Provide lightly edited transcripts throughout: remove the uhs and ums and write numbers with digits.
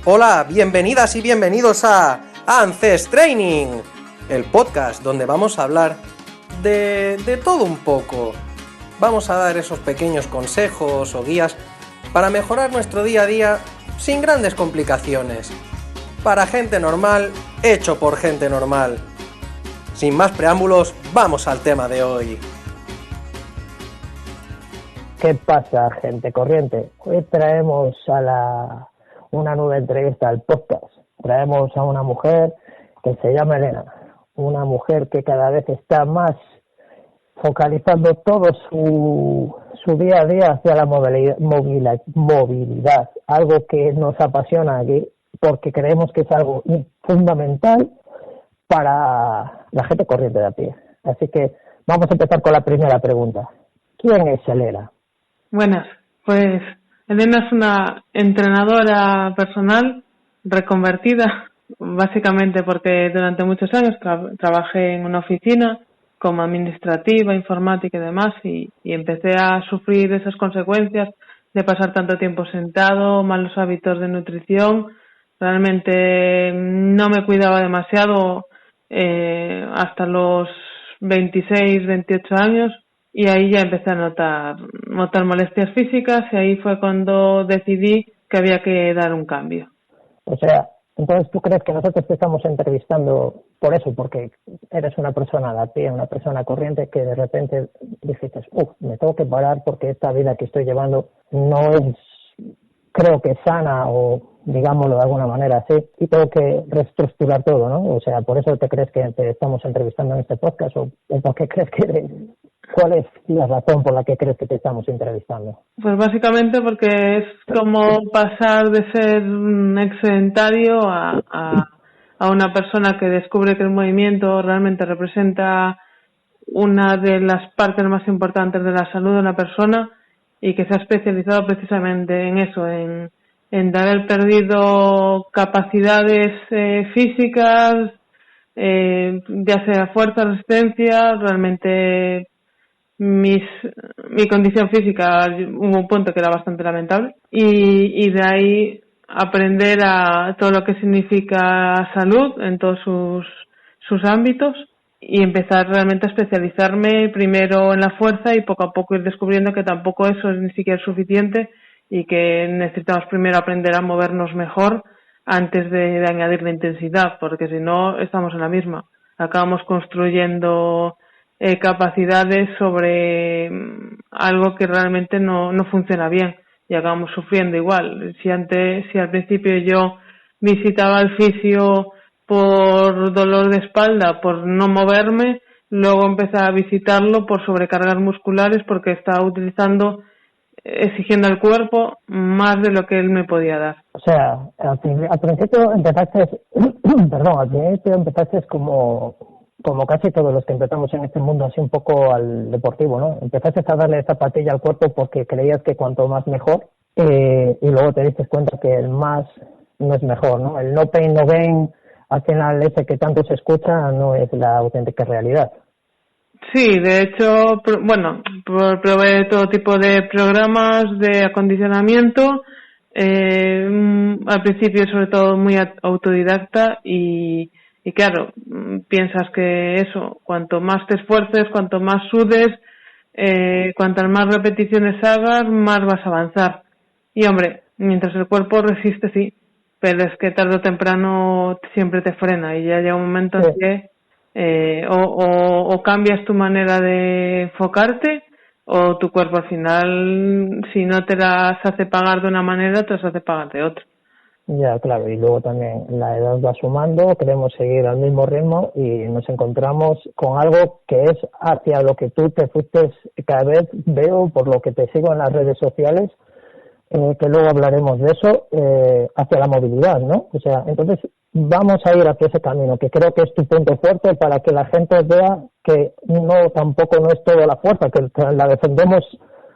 Hola, bienvenidas y bienvenidos a ANCES Training, el podcast donde vamos a hablar de todo un poco. Vamos a dar esos pequeños consejos o guías para mejorar nuestro día a día sin grandes complicaciones. Para gente normal, hecho por gente normal. Sin más preámbulos, vamos al tema de hoy. ¿Qué pasa, gente corriente? Hoy traemos una nueva entrevista al podcast. Traemos a una mujer que se llama Elena, una mujer que cada vez está más focalizando todo su día a día hacia la movilidad, algo que nos apasiona aquí porque creemos que es algo fundamental para la gente corriente de a pie. Así que vamos a empezar con la primera pregunta. ¿Quién es Elena? Buenas, pues Elena es una entrenadora personal reconvertida, básicamente porque durante muchos años trabajé en una oficina como administrativa, informática y demás, y empecé a sufrir esas consecuencias de pasar tanto tiempo sentado, malos hábitos de nutrición. Realmente no me cuidaba demasiado hasta los 26, 28 años. Y ahí ya empecé a notar molestias físicas y ahí fue cuando decidí que había que dar un cambio. O sea, entonces tú crees que nosotros te estamos entrevistando por eso, porque eres una persona de a pie, una persona corriente que de repente dijiste, me tengo que parar porque esta vida que estoy llevando no es, creo que sana o digámoslo de alguna manera así, y tengo que reestructurar todo, ¿no? O sea, ¿por eso te crees que te estamos entrevistando en este podcast o por qué crees que... ¿Cuál es la razón por la que crees que te estamos entrevistando? Pues básicamente porque es como pasar de ser un excedentario a una persona que descubre que el movimiento realmente representa una de las partes más importantes de la salud de una persona y que se ha especializado precisamente en eso, en de haber perdido capacidades físicas, ya sea fuerza, resistencia, realmente mi condición física hubo un punto que era bastante lamentable y de ahí aprender a todo lo que significa salud en todos sus ámbitos y empezar realmente a especializarme primero en la fuerza y poco a poco ir descubriendo que tampoco eso es ni siquiera suficiente y que necesitamos primero aprender a movernos mejor antes de añadir la intensidad, porque si no estamos en la misma. Acabamos construyendo capacidades sobre algo que realmente no funciona bien y acabamos sufriendo igual. Si al principio yo visitaba al fisio por dolor de espalda, por no moverme, luego empecé a visitarlo por sobrecargas musculares porque estaba exigiendo al cuerpo más de lo que él me podía dar. O sea, al principio empezaste, como casi todos los que empezamos en este mundo así un poco al deportivo, ¿no? Empezaste a darle zapatilla al cuerpo porque creías que cuanto más mejor, y luego te diste cuenta que el más no es mejor, ¿no? El no pain, no gain, al final ese que tanto se escucha no es la auténtica realidad. Sí, de hecho, probé todo tipo de programas de acondicionamiento, al principio sobre todo muy autodidacta y claro, piensas que eso, cuanto más te esfuerces, cuanto más sudes, cuantas más repeticiones hagas, más vas a avanzar. Y hombre, mientras el cuerpo resiste, sí, pero es que tarde o temprano siempre te frena y ya llega un momento en que o cambias tu manera de enfocarte o tu cuerpo al final, si no te las hace pagar de una manera, te las hace pagar de otra. Ya, claro, y luego también la edad va sumando, queremos seguir al mismo ritmo y nos encontramos con algo que es hacia lo que tú te fuiste, cada vez veo por lo que te sigo en las redes sociales, que luego hablaremos de eso, hacia la movilidad, ¿no? O sea, entonces vamos a ir hacia ese camino, que creo que es tu punto fuerte para que la gente vea que tampoco no es toda la fuerza, que la defendemos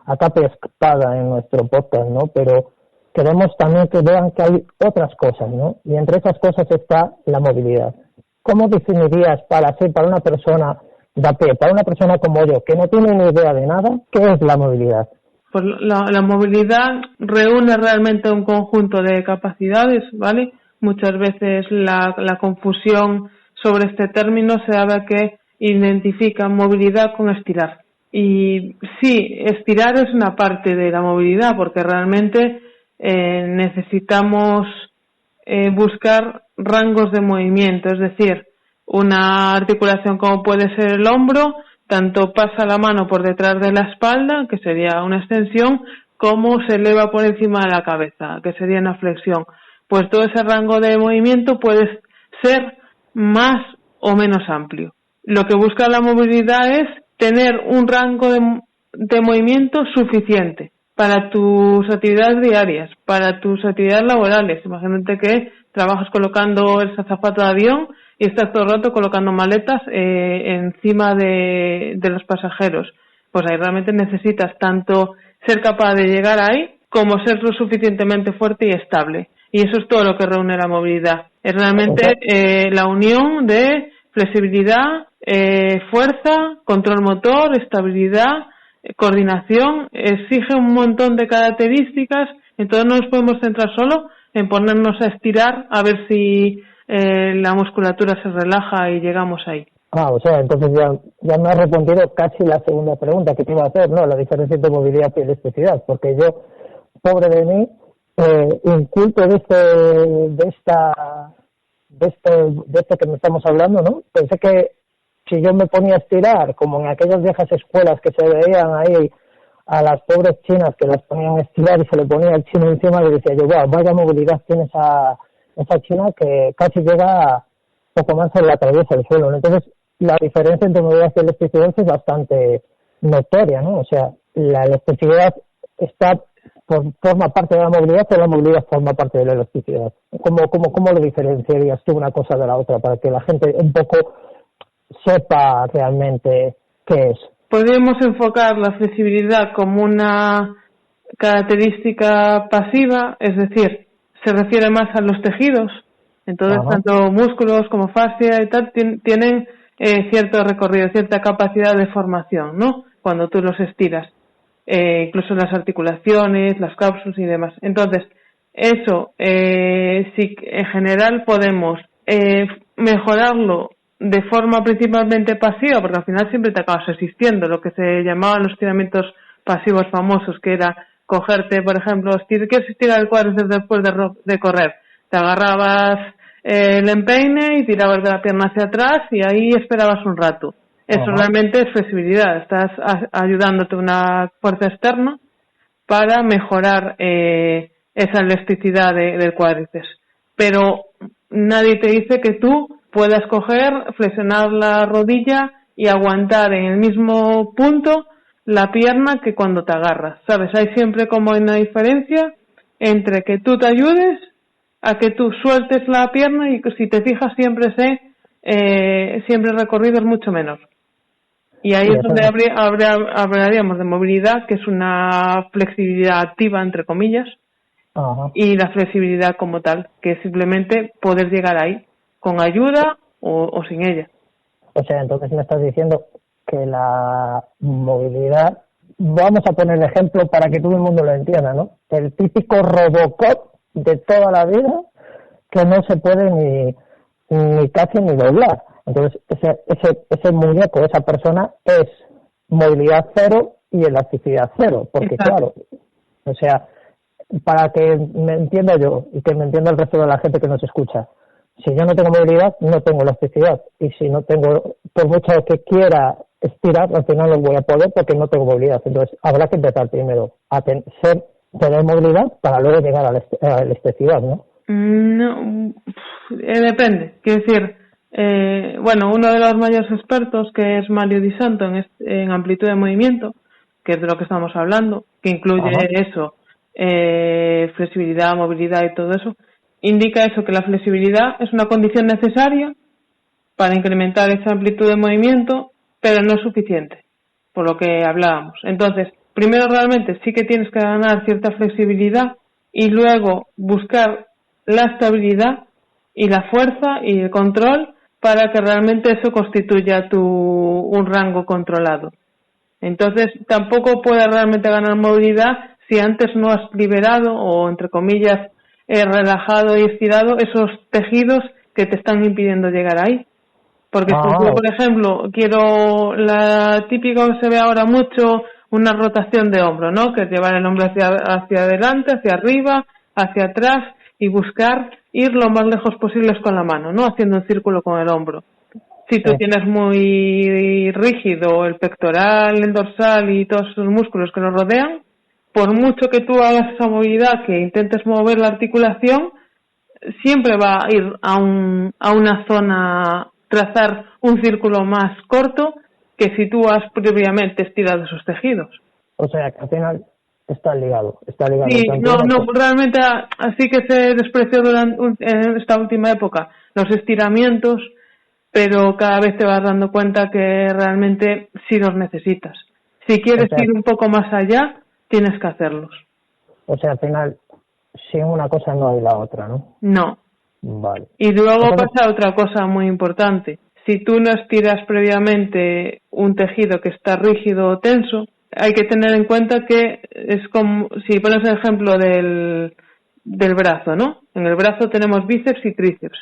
a capa y espada en nuestro podcast, ¿no? Pero queremos también que vean que hay otras cosas, ¿no? Y entre esas cosas está la movilidad. ¿Cómo definirías para una persona de a pie, para una persona como yo, que no tiene ni idea de nada, qué es la movilidad? Pues la movilidad reúne realmente un conjunto de capacidades, ¿vale? Muchas veces la confusión sobre este término se debe a que identifican movilidad con estirar. Y sí, estirar es una parte de la movilidad, porque realmente necesitamos buscar rangos de movimiento, es decir, una articulación como puede ser el hombro, tanto pasa la mano por detrás de la espalda, que sería una extensión, como se eleva por encima de la cabeza, que sería una flexión. Pues todo ese rango de movimiento puede ser más o menos amplio. Lo que busca la movilidad es tener un rango de movimiento suficiente para tus actividades diarias, para tus actividades laborales. Imagínate que trabajas colocando el azafato de avión y estás todo el rato colocando maletas encima de los pasajeros. Pues ahí realmente necesitas tanto ser capaz de llegar ahí como ser lo suficientemente fuerte y estable. Y eso es todo lo que reúne la movilidad. Es realmente la unión de flexibilidad, fuerza, control motor, estabilidad, coordinación. Exige un montón de características. Entonces no nos podemos centrar solo en ponernos a estirar a ver si la musculatura se relaja y llegamos ahí. O sea, entonces ya me has respondido casi la segunda pregunta que te iba a hacer, ¿no? La diferencia entre movilidad y elasticidad, porque yo, pobre de mí, inculto de esto que me estamos hablando, ¿no? Pensé que si yo me ponía a estirar, como en aquellas viejas escuelas que se veían ahí a las pobres chinas que las ponían a estirar y se le ponía el chino encima, y decía yo, wow, vaya movilidad tiene esa china que casi llega poco más en la atraviesa del suelo, ¿no? Entonces, la diferencia entre movilidad y elasticidad es bastante notoria, ¿no? O sea, la elasticidad forma parte de la movilidad, pero la movilidad forma parte de la elasticidad. ¿Cómo lo diferenciarías tú una cosa de la otra para que la gente un poco sepa realmente qué es? Podríamos enfocar la flexibilidad como una característica pasiva, es decir, se refiere más a los tejidos. Entonces, tanto músculos como fascia y tal tienen cierto recorrido, cierta capacidad de formación, ¿no? Cuando tú los estiras. Incluso las articulaciones, las cápsulas y demás. Entonces, eso sí, en general podemos mejorarlo de forma principalmente pasiva, porque al final siempre te acabas resistiendo, lo que se llamaban los estiramientos pasivos famosos, que era cogerte, por ejemplo, quieres estirar el cuádriceps después de correr, te agarrabas el empeine y tirabas de la pierna hacia atrás y ahí esperabas un rato. Eso realmente es flexibilidad, estás ayudándote una fuerza externa para mejorar esa elasticidad del cuádriceps. Pero nadie te dice que tú puedas coger, flexionar la rodilla y aguantar en el mismo punto la pierna que cuando te agarras, ¿sabes? Hay siempre como una diferencia entre que tú te ayudes a que tú sueltes la pierna y que si te fijas siempre el recorrido es mucho menor. Y ahí es donde hablaríamos de movilidad, que es una flexibilidad activa, entre comillas, y la flexibilidad como tal, que es simplemente poder llegar ahí, con ayuda o sin ella. O sea, entonces me estás diciendo que la movilidad, vamos a poner el ejemplo para que todo el mundo lo entienda, ¿no? El típico Robocop de toda la vida que no se puede ni casi ni doblar. Entonces, ese muñeco, esa persona es movilidad cero y elasticidad cero, porque claro, o sea, para que me entienda yo y que me entienda el resto de la gente que nos escucha, si yo no tengo movilidad, no tengo elasticidad, y si no tengo, por mucho que quiera estirar, al final no voy a poder porque no tengo movilidad. Entonces, habrá que empezar primero a tener movilidad para luego llegar a la elasticidad, ¿no? No, depende. Quiero decir, uno de los mayores expertos, que es Mario Di Santo en amplitud de movimiento, que es de lo que estamos hablando, que incluye eso, flexibilidad, movilidad y todo eso, indica eso, que la flexibilidad es una condición necesaria para incrementar esa amplitud de movimiento, pero no es suficiente, por lo que hablábamos. Entonces, primero realmente sí que tienes que ganar cierta flexibilidad y luego buscar la estabilidad y la fuerza y el control para que realmente eso constituya un rango controlado. Entonces tampoco puedes realmente ganar movilidad si antes no has liberado o, entre comillas, relajado y estirado esos tejidos que te están impidiendo llegar ahí. Porque si yo, por ejemplo, quiero la típica que se ve ahora mucho, una rotación de hombro, ¿no? Que es llevar el hombro hacia adelante, hacia arriba, hacia atrás y buscar ir lo más lejos posibles con la mano, ¿no? Haciendo un círculo con el hombro. Si tú tienes muy rígido el pectoral, el dorsal y todos esos músculos que lo rodean, por mucho que tú hagas esa movilidad, que intentes mover la articulación, siempre va a ir a una zona, trazar un círculo más corto que si tú has previamente estirado esos tejidos. O sea, que al final está ligado. Sí, no, realmente así que se despreció en esta última época los estiramientos, pero cada vez te vas dando cuenta que realmente sí los necesitas. Si quieres ir un poco más allá, tienes que hacerlos. O sea, al final, sin una cosa no hay la otra, ¿no? No. Vale. Y luego pasa otra cosa muy importante. Si tú no estiras previamente un tejido que está rígido o tenso, hay que tener en cuenta que es como, si pones el ejemplo del brazo, ¿no? En el brazo tenemos bíceps y tríceps.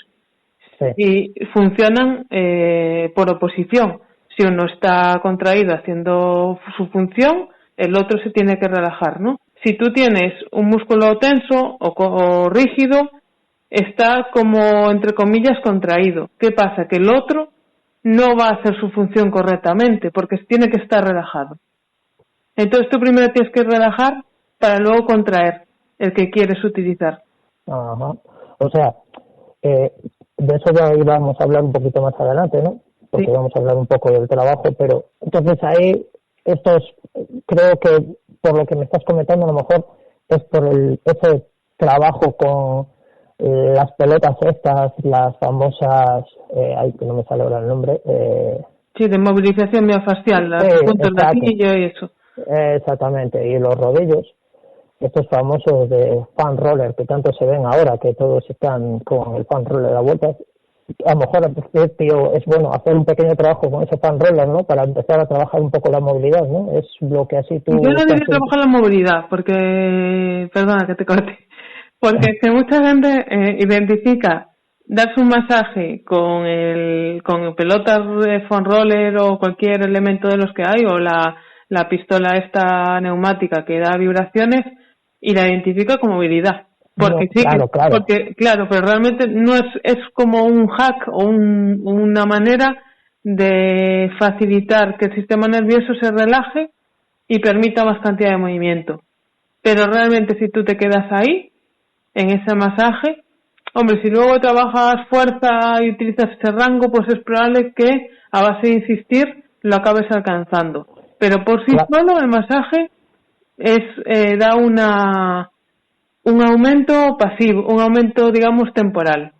Sí. Y funcionan por oposición. Si uno está contraído haciendo su función, el otro se tiene que relajar, ¿no? Si tú tienes un músculo tenso o rígido, está como, entre comillas, contraído. ¿Qué pasa? Que el otro no va a hacer su función correctamente porque tiene que estar relajado. Entonces tú primero tienes que relajar para luego contraer el que quieres utilizar. Ajá. O sea, de eso ya íbamos a hablar un poquito más adelante, ¿no? Porque vamos a hablar un poco del trabajo, pero entonces ahí creo que por lo que me estás comentando a lo mejor es por ese trabajo con las pelotas estas, las famosas, que no me sale ahora el nombre. Sí, de movilización miofascial, los puntos de gatillo y eso. Exactamente, y los rodillos, estos famosos de fan roller que tanto se ven ahora, que todos están con el fan roller a vueltas. A lo mejor, tío, es bueno hacer un pequeño trabajo con ese fan roller, ¿no? Para empezar a trabajar un poco la movilidad, ¿no? Es lo que así tú... Yo no diría trabajar la movilidad, porque... Perdona que te corte. Porque es que mucha gente identifica darse un masaje con pelotas de foam roller o cualquier elemento de los que hay, o la pistola esta neumática que da vibraciones, y la identifica como movilidad. Porque no, claro. Porque, claro, pero realmente no es como un hack o una manera de facilitar que el sistema nervioso se relaje y permita más cantidad de movimiento. Pero realmente si tú te quedas ahí, en ese masaje, hombre, si luego trabajas fuerza y utilizas ese rango, pues es probable que a base de insistir lo acabes alcanzando. Pero por sí solo el masaje da un aumento pasivo, un aumento, digamos, temporal.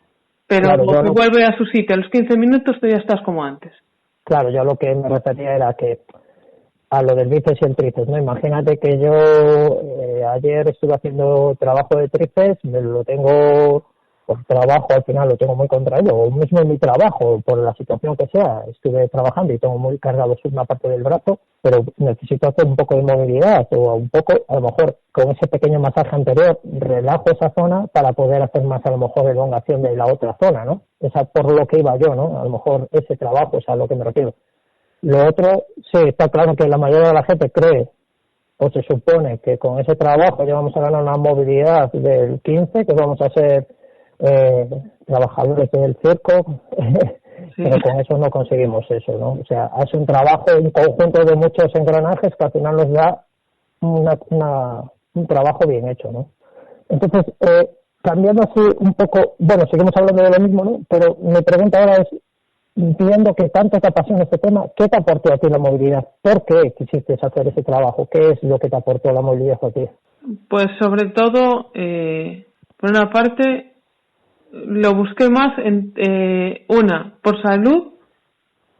Pero vuelve a su sitio. A los 15 minutos tú ya estás como antes. Claro, yo lo que me refería era que a lo del bíceps y el tríceps, ¿no? Imagínate que yo ayer estuve haciendo trabajo de tríceps, me lo tengo por trabajo, al final lo tengo muy contraído, o mismo en mi trabajo, por la situación que sea, estuve trabajando y tengo muy cargado una parte del brazo, pero necesito hacer un poco de movilidad o un poco, a lo mejor con ese pequeño masaje anterior, relajo esa zona para poder hacer más a lo mejor elongación de la otra zona, ¿no? Esa por lo que iba yo, ¿no? A lo mejor ese trabajo es a lo que me refiero. Lo otro, sí, está claro que la mayoría de la gente cree o se supone que con ese trabajo ya vamos a ganar una movilidad del 15, que vamos a ser trabajadores del circo, pero con eso no conseguimos eso, ¿no? O sea, es un trabajo, un conjunto de muchos engranajes que al final nos da un trabajo bien hecho, ¿no? Entonces, cambiando así un poco, bueno, seguimos hablando de lo mismo, ¿no? Pero mi pregunta ahora es, viendo que tanto te apasiona este tema, ¿qué te aportó a ti la movilidad? ¿Por qué quisiste hacer ese trabajo? ¿Qué es lo que te aportó la movilidad a ti? Pues sobre todo, por una parte, lo busqué más por salud,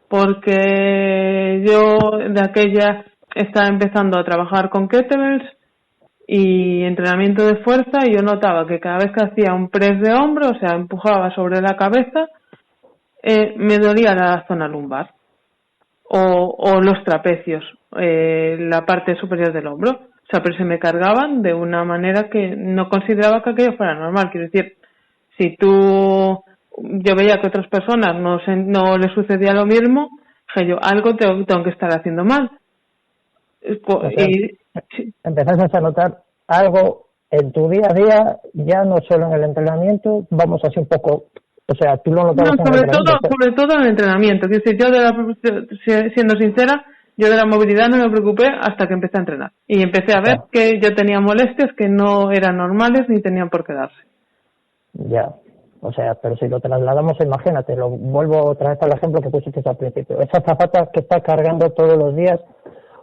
porque yo de aquella estaba empezando a trabajar con kettlebells y entrenamiento de fuerza, y yo notaba que cada vez que hacía un press de hombro, o sea, empujaba sobre la cabeza, me dolía la zona lumbar. o los trapecios, la parte superior del hombro. O sea, pero se me cargaban de una manera que no consideraba que aquello fuera normal. Quiero decir, si yo veía que a otras personas no les sucedía lo mismo, dije yo, algo tengo que estar haciendo mal. O sea, empezaste a notar algo en tu día a día, ya no solo en el entrenamiento, vamos así un poco, o sea, tú lo notabas en el entrenamiento. Sobre todo en el entrenamiento. Quiero decir, siendo sincera, yo de la movilidad no me preocupé hasta que empecé a entrenar. Y empecé a ver que yo tenía molestias que no eran normales ni tenían por qué darse. Ya, o sea, pero si lo trasladamos, imagínate, lo vuelvo otra vez al ejemplo que pusiste al principio. Esa zapata que está cargando todos los días,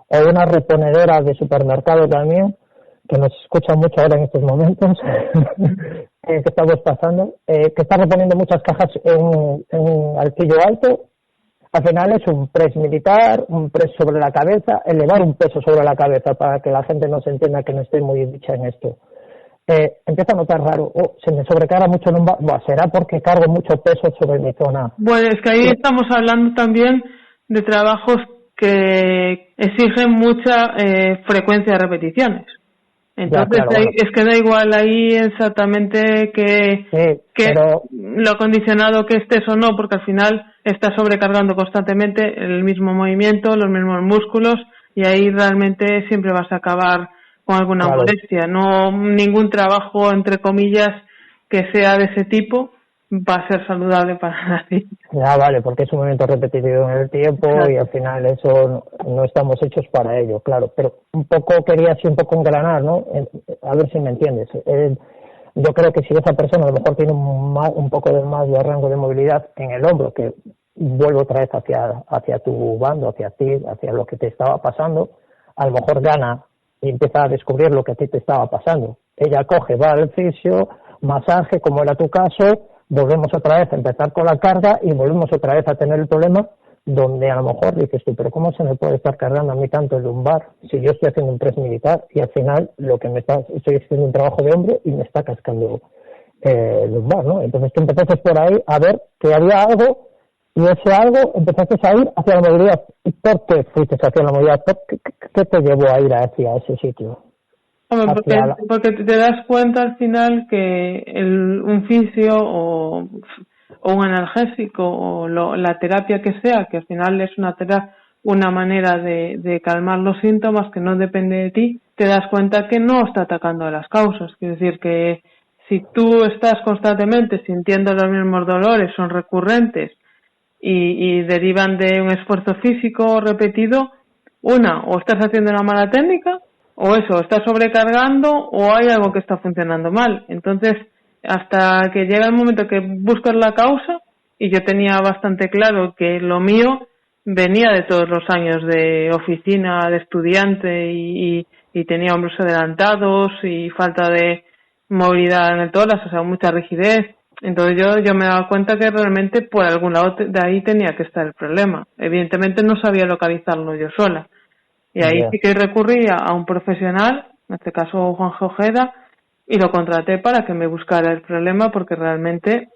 o una reponedora de supermercado también, que nos escucha mucho ahora en estos momentos, que estamos pasando, que está reponiendo muchas cajas en altillo alto. Al final es un press militar, un press sobre la cabeza, elevar un peso sobre la cabeza para que la gente no se entienda que no esté muy dicha en esto. Empieza a notar raro, se me sobrecarga mucho lumbar, será porque cargo mucho peso sobre mi zona. Bueno, es que ahí estamos hablando también de trabajos que exigen mucha frecuencia de repeticiones. Entonces, ya, claro, es que da igual ahí exactamente pero lo acondicionado que estés o no, porque al final estás sobrecargando constantemente el mismo movimiento, los mismos músculos, y ahí realmente siempre vas a acabar con alguna molestia. No, ningún trabajo, entre comillas, que sea de ese tipo va a ser saludable para nadie. Ya, vale, porque es un movimiento repetitivo en el tiempo, claro, y al final eso no estamos hechos para ello, claro. Pero un poco quería así un poco engranar, ¿no? A ver si me entiendes. Yo creo que si esa persona a lo mejor tiene un poco de más de rango de movilidad en el hombro, que vuelvo otra vez hacia tu bando, hacia ti, hacia lo que te estaba pasando, a lo mejor gana y empieza a descubrir lo que a ti te estaba pasando. Ella coge, va al fisio, masaje, como era tu caso, volvemos otra vez a empezar con la carga y volvemos otra vez a tener el problema donde a lo mejor dices tú, pero ¿cómo se me puede estar cargando a mí tanto el lumbar si yo estoy haciendo un press militar y al final estoy haciendo un trabajo de hombro y me está cascando el lumbar, ¿no? Entonces tú empezaste por ahí a ver que había algo y ese algo empezaste a ir hacia la movilidad. ¿Y por qué fuiste hacia la movilidad? ¿Qué te llevó a ir hacia ese sitio? Hombre, porque te das cuenta al final que un fisio o un analgésico o la terapia que sea, que al final es una manera de calmar los síntomas que no depende de ti, te das cuenta que no está atacando a las causas. Quiere decir que si tú estás constantemente sintiendo los mismos dolores, son recurrentes y derivan de un esfuerzo físico repetido, o estás haciendo una mala técnica, o estás sobrecargando, o hay algo que está funcionando mal. Entonces, hasta que llega el momento que buscas la causa, y yo tenía bastante claro que lo mío venía de todos los años de oficina, de estudiante, y tenía hombros adelantados y falta de movilidad en el tórax, o sea, mucha rigidez. Entonces yo me daba cuenta que realmente por algún lado de ahí tenía que estar el problema. Evidentemente no sabía localizarlo yo sola. Y ahí sí que recurrí a un profesional, en este caso Juan Ojeda, y lo contraté para que me buscara el problema porque realmente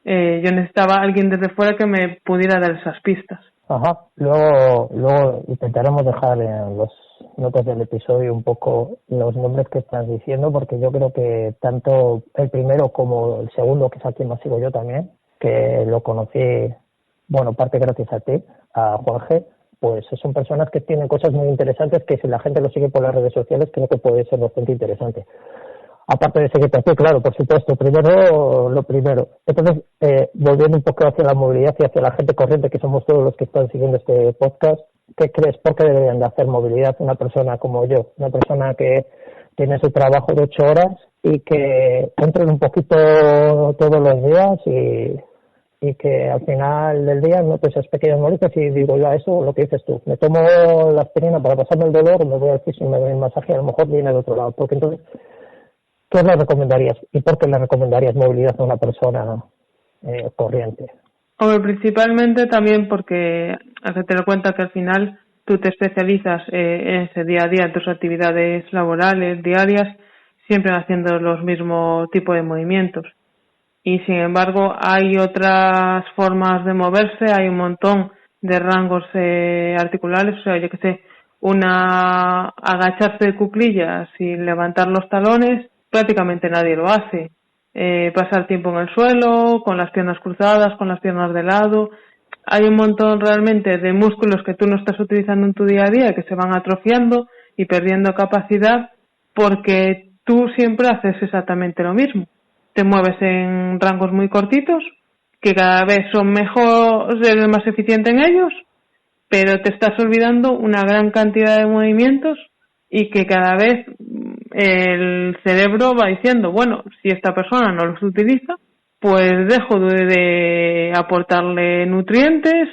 yo necesitaba a alguien desde fuera que me pudiera dar esas pistas. Ajá. Luego intentaremos dejar en las notas del episodio un poco los nombres que estás diciendo, porque yo creo que tanto el primero como el segundo, que es a quien más sigo yo también, que lo conocí, bueno, parte gracias a ti, a Juan G., pues son personas que tienen cosas muy interesantes que si la gente lo sigue por las redes sociales creo que puede ser bastante interesante. Aparte de seguirte a ti, claro, por supuesto, lo primero. Entonces, volviendo un poco hacia la movilidad y hacia la gente corriente, que somos todos los que están siguiendo este podcast, ¿qué crees? ¿Por qué deberían de hacer movilidad una persona como yo? Una persona que tiene su trabajo de 8 horas y que entren un poquito todos los días y que al final del día noto esas pequeñas molestias y digo yo a eso lo que dices tú, me tomo la aspirina para pasarme el dolor, me voy al fisio y me doy el masaje, a lo mejor viene de otro lado, porque entonces, ¿qué le recomendarías y por qué le recomendarías movilidad a una persona corriente? Hombre, principalmente también porque hacerte cuenta que al final tú te especializas en ese día a día, en tus actividades laborales, diarias, siempre haciendo los mismos tipos de movimientos. Y sin embargo hay otras formas de moverse, hay un montón de rangos articulares, o sea, yo que sé, una agacharse de cuclillas y levantar los talones, prácticamente nadie lo hace. Pasar tiempo en el suelo, con las piernas cruzadas, con las piernas de lado. Hay un montón realmente de músculos que tú no estás utilizando en tu día a día, que se van atrofiando y perdiendo capacidad porque tú siempre haces exactamente lo mismo. Te mueves en rangos muy cortitos, que cada vez son mejor, eres más eficiente en ellos, pero te estás olvidando una gran cantidad de movimientos y que cada vez el cerebro va diciendo, bueno, si esta persona no los utiliza, pues dejo de aportarle nutrientes,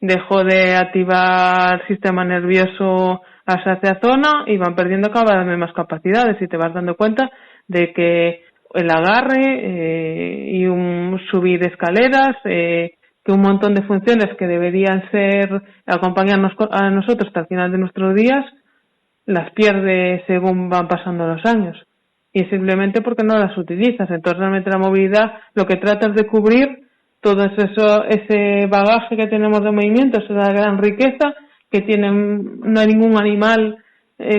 dejo de activar el sistema nervioso a esa zona y van perdiendo cada vez más capacidades y te vas dando cuenta de que el agarre y un subir escaleras, que un montón de funciones que deberían ser acompañarnos a nosotros hasta el final de nuestros días, las pierde según van pasando los años. Y simplemente porque no las utilizas. Entonces realmente la movilidad lo que trata es de cubrir todo eso, ese bagaje que tenemos de movimientos, esa gran riqueza que tienen, no hay ningún animal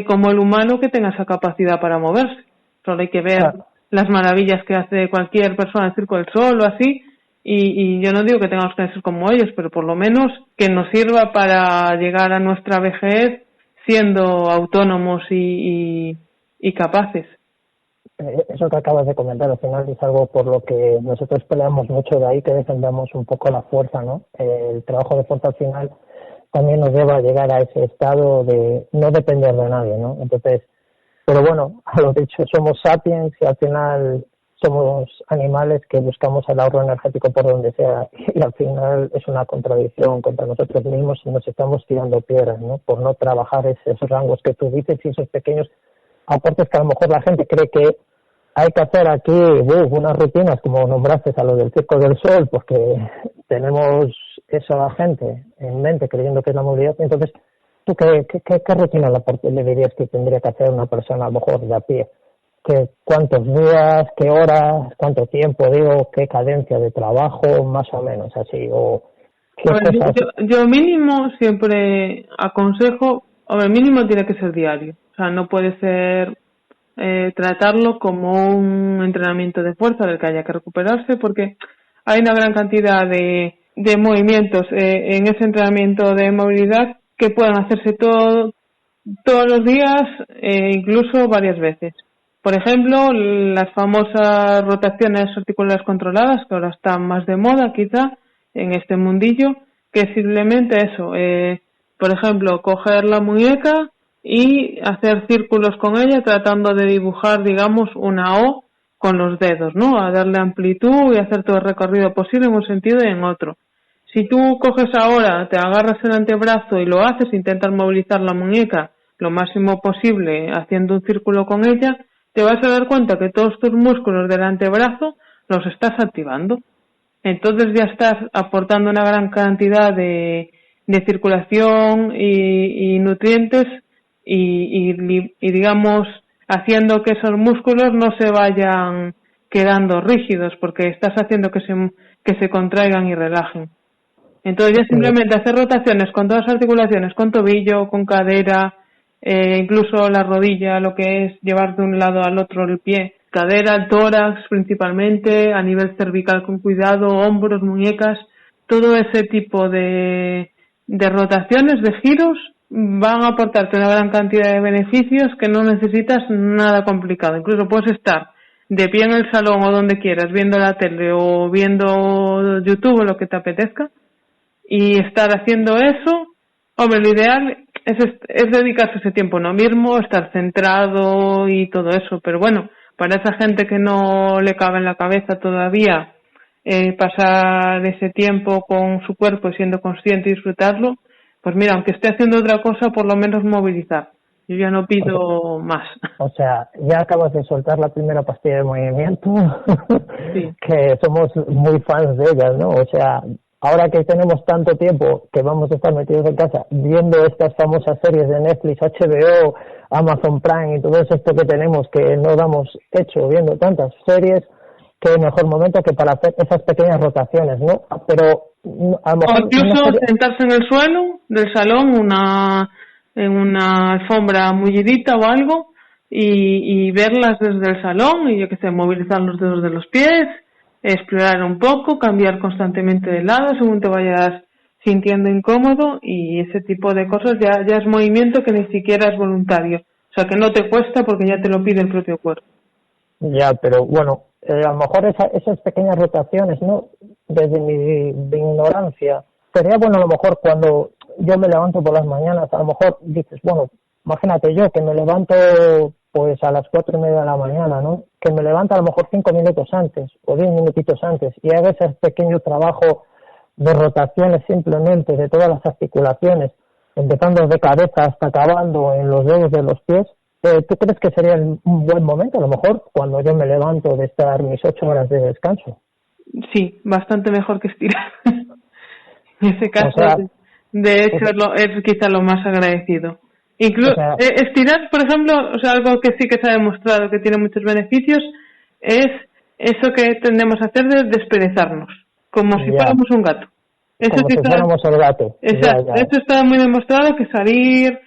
como el humano que tenga esa capacidad para moverse. Solo hay que ver las maravillas que hace cualquier persona en el Circo del Sol o así, y yo no digo que tengamos que ser como ellos, pero por lo menos que nos sirva para llegar a nuestra vejez siendo autónomos y capaces. Eso que acabas de comentar al final es algo por lo que nosotros peleamos mucho, de ahí que defendamos un poco la fuerza, ¿no? El trabajo de fuerza al final también nos lleva a llegar a ese estado de no depender de nadie, ¿no? Entonces, pero bueno, a lo dicho, somos sapiens y al final somos animales que buscamos el ahorro energético por donde sea y al final es una contradicción contra nosotros mismos y nos estamos tirando piedras, ¿no? Por no trabajar esos rangos que tú dices y esos pequeños aportes que a lo mejor la gente cree que hay que hacer aquí unas rutinas como nombraste a lo del Circo del Sol, porque tenemos esa gente en mente creyendo que es la movilidad. Entonces, ¿tú qué rutina le dirías que tendría que hacer una persona a lo mejor de a pie? ¿Cuántos días, qué horas, cuánto tiempo, qué cadencia de trabajo, más o menos así? O qué cosas? Yo mínimo siempre aconsejo, mínimo tiene que ser diario. O sea, no puede ser tratarlo como un entrenamiento de fuerza del que haya que recuperarse, porque hay una gran cantidad de movimientos en ese entrenamiento de movilidad que pueden hacerse todos los días, incluso varias veces. Por ejemplo, las famosas rotaciones articulares controladas, que ahora están más de moda quizá en este mundillo, que es simplemente eso, por ejemplo, coger la muñeca y hacer círculos con ella tratando de dibujar, digamos, una O con los dedos, ¿no? A darle amplitud y hacer todo el recorrido posible en un sentido y en otro. Si tú coges ahora, te agarras el antebrazo y lo haces, intentas movilizar la muñeca lo máximo posible haciendo un círculo con ella, te vas a dar cuenta que todos tus músculos del antebrazo los estás activando. Entonces ya estás aportando una gran cantidad de circulación y nutrientes y digamos haciendo que esos músculos no se vayan quedando rígidos porque estás haciendo que se contraigan y relajen. Entonces ya simplemente hacer rotaciones con todas las articulaciones, con tobillo, con cadera, incluso la rodilla, lo que es llevar de un lado al otro el pie, cadera, tórax principalmente, a nivel cervical con cuidado, hombros, muñecas, todo ese tipo de rotaciones, de giros, van a aportarte una gran cantidad de beneficios que no necesitas nada complicado. Incluso puedes estar de pie en el salón o donde quieras, viendo la tele o viendo YouTube o lo que te apetezca, y estar haciendo eso. Hombre, lo ideal es dedicarse ese tiempo uno mismo, estar centrado y todo eso, pero bueno, para esa gente que no le cabe en la cabeza todavía pasar ese tiempo con su cuerpo y siendo consciente y disfrutarlo, pues mira, aunque esté haciendo otra cosa, por lo menos movilizar. Yo ya no pido más. O sea, ya acabas de soltar la primera pastilla de movimiento, sí. Que somos muy fans de ellas, ¿no? O sea, ahora que tenemos tanto tiempo que vamos a estar metidos en casa viendo estas famosas series de Netflix, HBO, Amazon Prime y todo esto que tenemos que no damos hecho viendo tantas series, qué mejor momento que para hacer esas pequeñas rotaciones, ¿no? Pero a lo mejor... O incluso no sería... sentarse en el suelo del salón, en una alfombra mullidita o algo, y verlas desde el salón, y yo qué sé, movilizar los dedos de los pies, explorar un poco, cambiar constantemente de lado según te vayas sintiendo incómodo, y ese tipo de cosas ya es movimiento que ni siquiera es voluntario. O sea, que no te cuesta porque ya te lo pide el propio cuerpo. Ya, pero bueno, a lo mejor esas pequeñas rotaciones, ¿no? Desde mi ignorancia, sería bueno a lo mejor cuando yo me levanto por las mañanas, a lo mejor dices, bueno, imagínate yo que me levanto pues a las 4:30 de la mañana, ¿no? Que me levanto a lo mejor 5 minutos antes o 10 minutitos antes y haga ese pequeño trabajo de rotaciones simplemente de todas las articulaciones, empezando de cabeza hasta acabando en los dedos de los pies. ¿Tú crees que sería un buen momento, a lo mejor, cuando yo me levanto de estar mis 8 horas de descanso? Sí, bastante mejor que estirar. En ese caso, O sea, de hecho, es quizá lo más agradecido. Incluso estirar, por ejemplo, o sea, algo que sí que se ha demostrado que tiene muchos beneficios, es eso que tendemos a hacer de desperezarnos, como si fuéramos un gato. Eso como si fuéramos el gato. Exacto, eso está muy demostrado, que salir,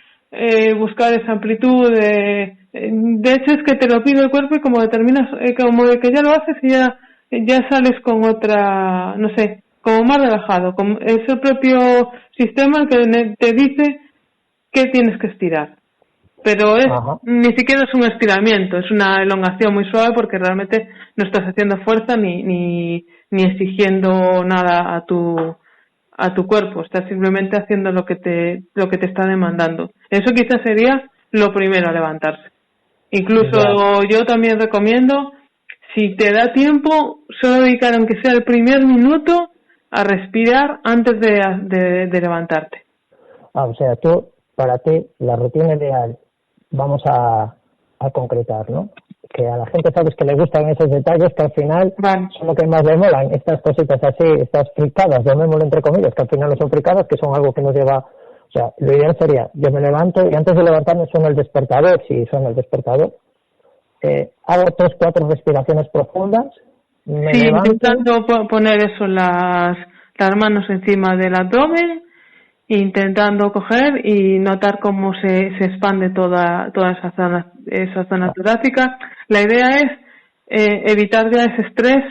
buscar esa amplitud, de hecho es que te lo pide el cuerpo y como determinas, como de que ya lo haces y ya sales con otra, no sé, como más relajado, es el propio sistema que te dice que tienes que estirar, pero ni siquiera es un estiramiento, es una elongación muy suave porque realmente no estás haciendo fuerza ni exigiendo nada a tu cuerpo, estás simplemente haciendo lo que te está demandando. Eso quizás sería lo primero a levantarse. Incluso yo también recomiendo, si te da tiempo, solo dedicar aunque sea el primer minuto a respirar antes de levantarte. O sea, para ti, la rutina ideal, vamos a concretar, ¿no? Que a la gente sabes que le gustan esos detalles que al final son lo que más le molan, estas cositas así, estas fricadas, llamémoslo entre comillas, que al final no son fricadas, que son algo que nos lleva, o sea, lo ideal sería, yo me levanto y antes de levantarme suena el despertador, si suena el despertador, hago 3-4 respiraciones profundas, me levanto, intentando poner eso, las manos encima del abdomen, intentando coger y notar cómo se expande toda esa zona torácica. La idea es evitar ya ese estrés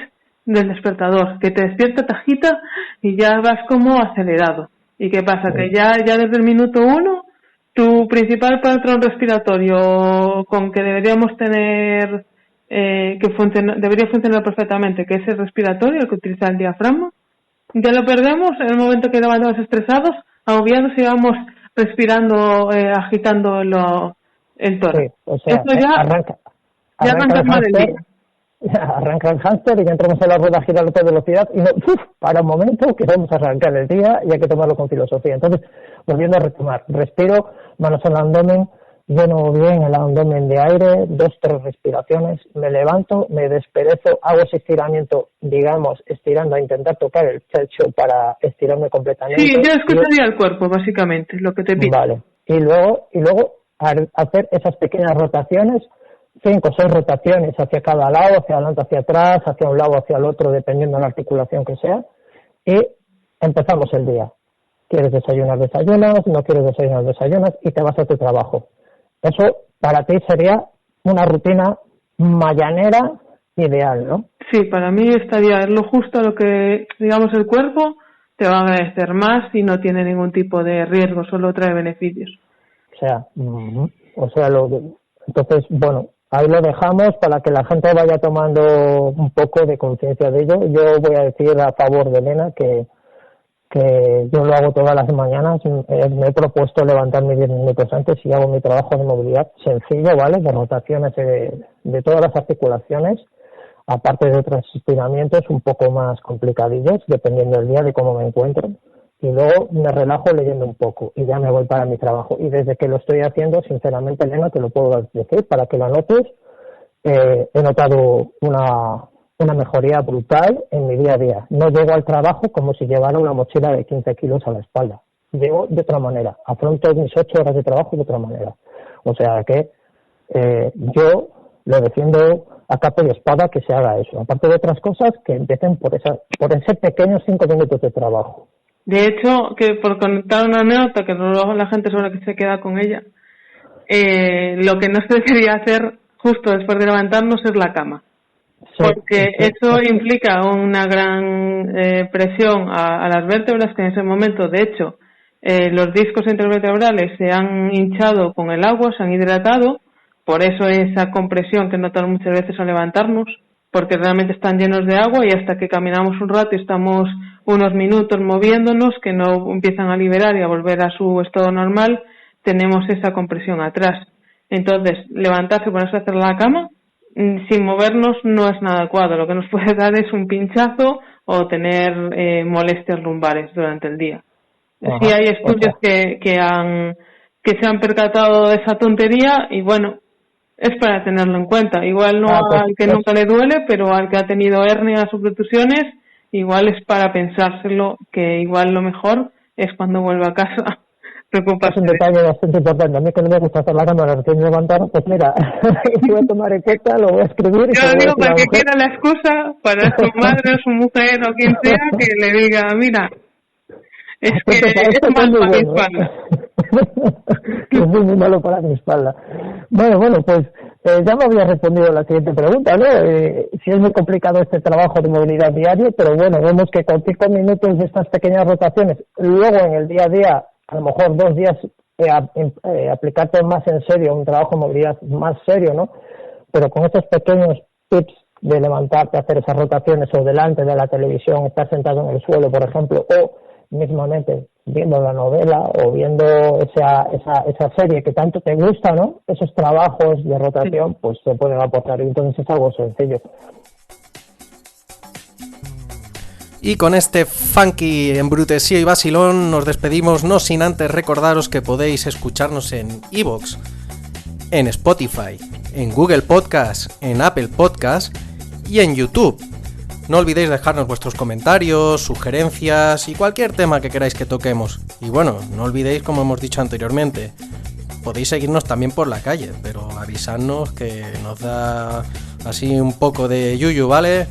del despertador, que te despierta, te agita y ya vas como acelerado. ¿Y qué pasa? Que ya desde el minuto 1 tu principal patrón respiratorio con que deberíamos tener debería funcionar perfectamente, que es el respiratorio, el que utiliza el diafragma, ya lo perdemos en el momento que levantamos estresados, agobiados y vamos respirando, agitando el tórax. Sí, o sea, esto ya arranca el mal el día. Arranca el hámster y ya entramos en la rueda a girar a toda velocidad y para un momento que vamos a arrancar el día y hay que tomarlo con filosofía. Entonces, volviendo a retomar, respiro, manos al abdomen, lleno bien el abdomen de aire, 2-3 respiraciones, me levanto, me desperezo, hago ese estiramiento, digamos, estirando a intentar tocar el techo para estirarme completamente. Sí, yo escucharía el cuerpo, básicamente, lo que te pido. Vale, y luego hacer esas pequeñas rotaciones, 5 o 6 rotaciones hacia cada lado, hacia adelante, hacia atrás, hacia un lado, hacia el otro, dependiendo de la articulación que sea, y empezamos el día. ¿Quieres desayunar, desayunas? ¿No quieres desayunar, desayunas? Y te vas a tu trabajo. Eso para ti sería una rutina mañanera ideal, ¿no? Sí, para mí estaría lo justo a lo que, digamos, el cuerpo te va a agradecer más y no tiene ningún tipo de riesgo, solo trae beneficios. Entonces, bueno, ahí lo dejamos para que la gente vaya tomando un poco de conciencia de ello. Yo voy a decir a favor de Elena que yo lo hago todas las mañanas. Me he propuesto levantarme 10 minutos antes y hago mi trabajo de movilidad sencillo, ¿vale? De rotaciones de todas las articulaciones, aparte de otros estiramientos un poco más complicadillos, dependiendo del día de cómo me encuentro. Y luego me relajo leyendo un poco y ya me voy para mi trabajo. Y desde que lo estoy haciendo, sinceramente, Elena, te lo puedo decir para que lo anotes, he notado una mejoría brutal en mi día a día. No llego al trabajo como si llevara una mochila de 15 kilos a la espalda. Llego de otra manera. Afronto mis 8 horas de trabajo de otra manera. O sea que yo lo defiendo a capa y espada que se haga eso. Aparte de otras cosas, que empiecen por ese pequeños 5 minutos de trabajo. De hecho, que por contar una anécdota, que luego la gente sobre que se queda con ella, lo que no se debería hacer justo después de levantarnos es la cama. Sí, porque eso implica una gran presión a las vértebras, que en ese momento, de hecho, los discos intervertebrales se han hinchado con el agua, se han hidratado, por eso esa compresión que notamos muchas veces al levantarnos, porque realmente están llenos de agua y hasta que caminamos un rato y estamos unos minutos moviéndonos, que no empiezan a liberar y a volver a su estado normal, tenemos esa compresión atrás. Entonces, levantarse y ponerse a hacer la cama sin movernos no es nada adecuado. Lo que nos puede dar es un pinchazo o tener molestias lumbares durante el día. Ajá, sí hay estudios que se han percatado de esa tontería y bueno, es para tenerlo en cuenta. Igual no al que nunca le duele, pero al que ha tenido hernias o protusiones, igual es para pensárselo, que igual lo mejor es cuando vuelva a casa. Es un detalle bastante importante. A mí que no me gusta hacer la cámara recién levantar, pues mira, voy a tomar en cuenta, lo voy a escribir. Yo digo, para que quiera la excusa, para su madre, su mujer o quien sea, que le diga, mira, es que es mal para mi espalda. Es muy malo para mi espalda. Bueno, pues ya me había respondido la siguiente pregunta, ¿no? Si es muy complicado este trabajo de movilidad diario, pero bueno, vemos que con 5 minutos de estas pequeñas rotaciones, luego en el día a día, a lo mejor 2 días aplicarte más en serio, un trabajo de movilidad más serio, ¿no? Pero con estos pequeños tips de levantarte, hacer esas rotaciones o delante de la televisión, estar sentado en el suelo, por ejemplo, o mismamente viendo la novela o viendo esa serie que tanto te gusta, ¿no? Esos trabajos de rotación, pues se pueden aportar. Entonces es algo sencillo. Y con este funky embrutesío y vacilón nos despedimos, no sin antes recordaros que podéis escucharnos en iVoox, en Spotify, en Google Podcast, en Apple Podcast y en YouTube. No olvidéis dejarnos vuestros comentarios, sugerencias y cualquier tema que queráis que toquemos. Y bueno, no olvidéis, como hemos dicho anteriormente, podéis seguirnos también por la calle, pero avisadnos que nos da así un poco de yuyu, ¿vale?